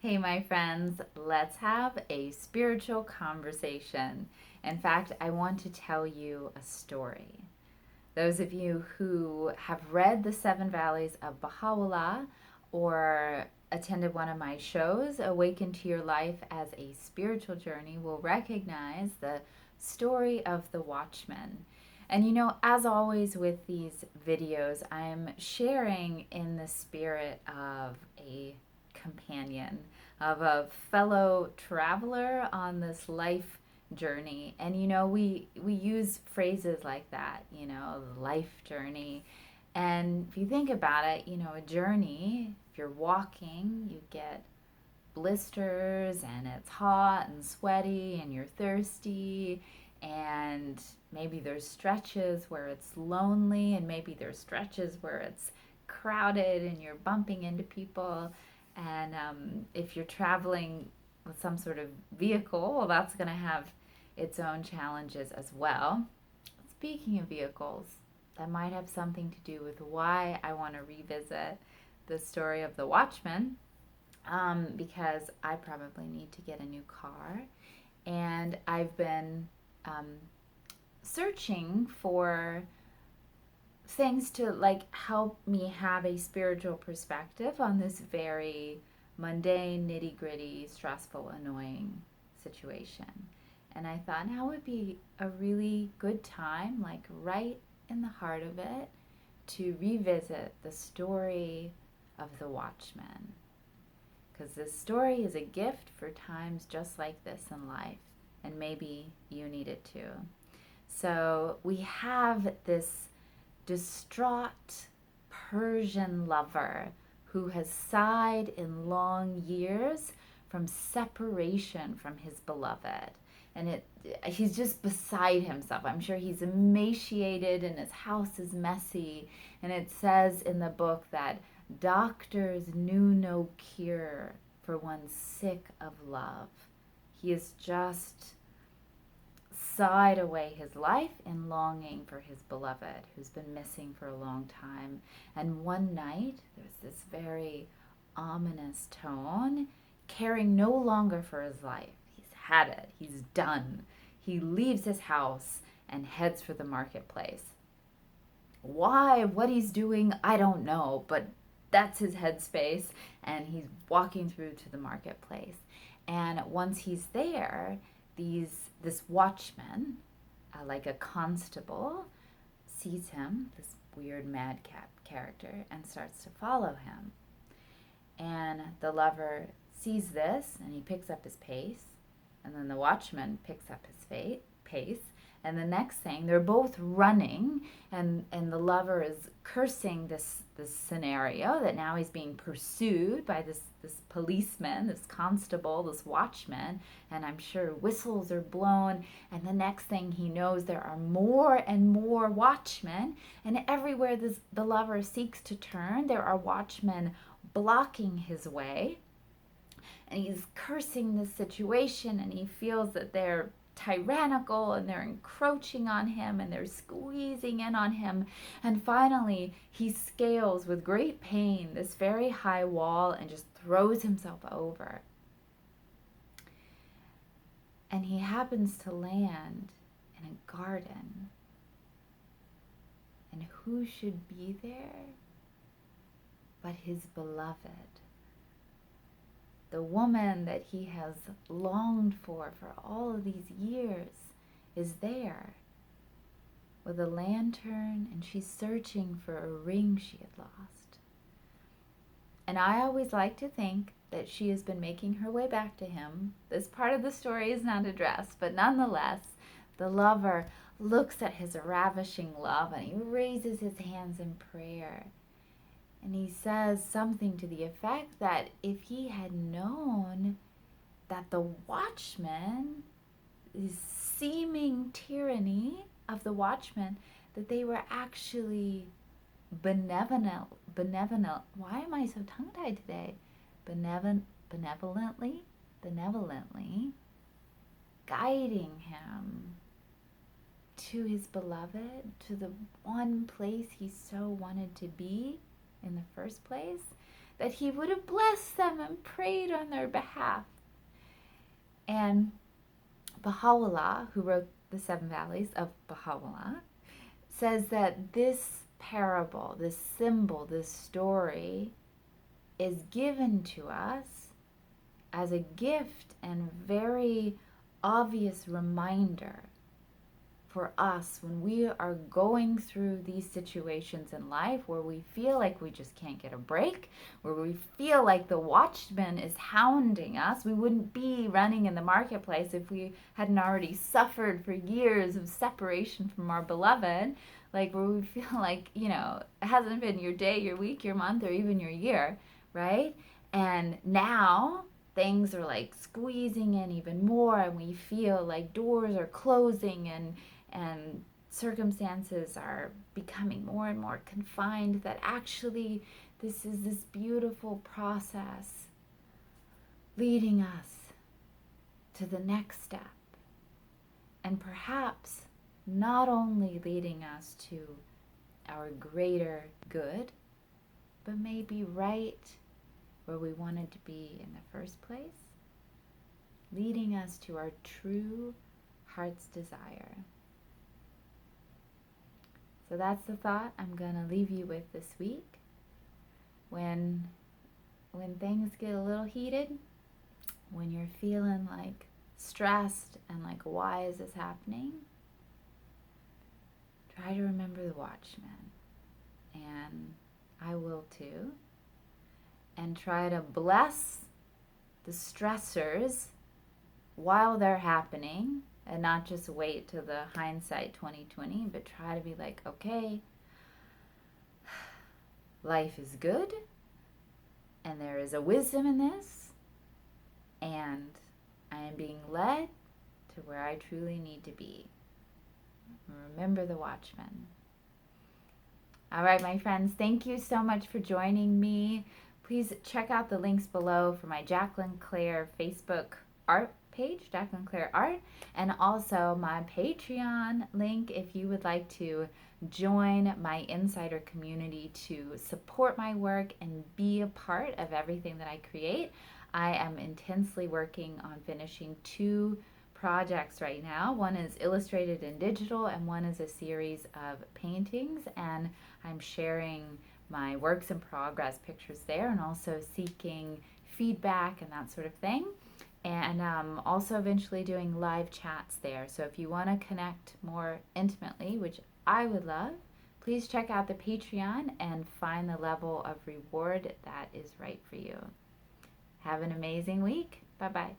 Hey, my friends, let's have a spiritual conversation. In fact, I want to tell you a story. Those of you who have read The Seven Valleys of Baha'u'llah or attended one of my shows, Awaken to Your Life as a Spiritual Journey, will recognize the story of the Watchman. And as always with these videos, I'm sharing in the spirit of a companion, of a fellow traveler on this life journey. And we use phrases like that, life journey. And if you think about it, a journey, if you're walking, you get blisters and it's hot and sweaty and you're thirsty, and maybe there's stretches where it's lonely, and maybe there's stretches where it's crowded and you're bumping into people. And if you're traveling with some sort of vehicle, well, that's going to have its own challenges as well. Speaking of vehicles, that might have something to do with why I want to revisit the story of the Watchman, because I probably need to get a new car. And I've been searching for things to help me have a spiritual perspective on this very mundane, nitty gritty, stressful, annoying situation. And I thought now would be a really good time, like right in the heart of it, to revisit the story of the Watchman. Because this story is a gift for times just like this in life, and maybe you need it too. So we have this distraught Persian lover who has sighed in long years from separation from his beloved. And he's just beside himself. I'm sure he's emaciated and his house is messy. And it says in the book that doctors knew no cure for one sick of love. He is just sighed away his life in longing for his beloved who's been missing for a long time. And one night, there's this very ominous tone, caring no longer for his life. He's had it. He's done. He leaves his house and heads for the marketplace. Why? What he's doing, I don't know, but that's his headspace, and he's walking through to the marketplace. And once he's there, this watchman, like a constable, sees him, this weird madcap character, and starts to follow him. And the lover sees this, and he picks up his pace, and then the watchman picks up his pace, and the next thing, they're both running, and the lover is cursing this scenario that now he's being pursued by this policeman, this constable, this watchman, and I'm sure whistles are blown, and the next thing he knows, there are more and more watchmen, and everywhere the lover seeks to turn, there are watchmen blocking his way, and he's cursing this situation, and he feels that they're tyrannical and they're encroaching on him and they're squeezing in on him. And finally, he scales with great pain this very high wall and just throws himself over. And he happens to land in a garden. And who should be there but his beloved? The woman that he has longed for all of these years is there with a lantern, and she's searching for a ring she had lost. And I always like to think that she has been making her way back to him. This part of the story is not addressed, but nonetheless, the lover looks at his ravishing love and he raises his hands in prayer. And he says something to the effect that if he had known that the watchman, this seeming tyranny of the watchman, that they were actually benevolently, why am I so tongue-tied today? Benevolently guiding him to his beloved, to the one place he so wanted to be in the first place, that he would have blessed them and prayed on their behalf. And Baha'u'llah, who wrote the Seven Valleys of Baha'u'llah, says that this parable, this symbol, this story is given to us as a gift and very obvious reminder for us when we are going through these situations in life where we feel like we just can't get a break, where we feel like the Watchman is hounding us. We wouldn't be running in the marketplace if we hadn't already suffered for years of separation from our beloved. Like where we feel like, you know, it hasn't been your day, your week, your month, or even your year, right? And now things are like squeezing in even more, and we feel like doors are closing and circumstances are becoming more and more confined, that actually this is this beautiful process leading us to the next step, and perhaps not only leading us to our greater good, but maybe right where we wanted to be in the first place, leading us to our true heart's desire. So that's the thought I'm going to leave you with this week. When things get a little heated, when you're feeling like stressed and like, why is this happening? Try to remember the Watchman. And I will too. And try to bless the stressors while they're happening, and not just wait till the hindsight 2020, but try to be like, okay, life is good, and there is a wisdom in this, and I am being led to where I truly need to be. Remember the Watchman. All right, my friends, thank you so much for joining me. Please check out the links below for my Jacqueline Claire Facebook art page, Jacqueline Claire Art, and also my Patreon link if you would like to join my insider community to support my work and be a part of everything that I create. I am intensely working on finishing 2 projects right now. One is illustrated in digital and one is a series of paintings, and I'm sharing my works in progress pictures there, and also seeking feedback and that sort of thing. And also eventually doing live chats there. So if you want to connect more intimately, which I would love, please check out the Patreon and find the level of reward that is right for you. Have an amazing week. Bye-bye.